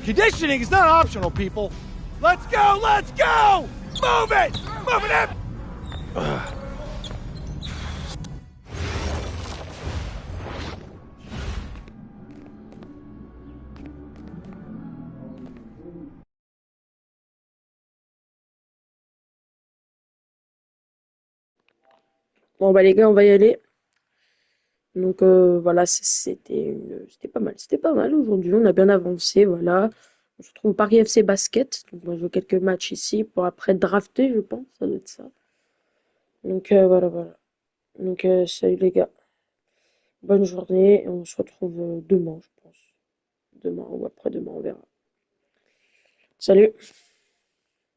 Conditioning is not optional, people. Let's go! Let's go! Move it! Move it up! Bon bah les gars, on va y aller. Donc voilà, c'était pas mal. C'était pas mal aujourd'hui, on a bien avancé, voilà. On se retrouve au Paris FC Basket. Donc on va jouer quelques matchs ici pour après drafter, je pense, ça doit être ça. Donc voilà, voilà. Donc salut les gars. Bonne journée et on se retrouve demain, je pense. Demain ou après-demain, on verra. Salut!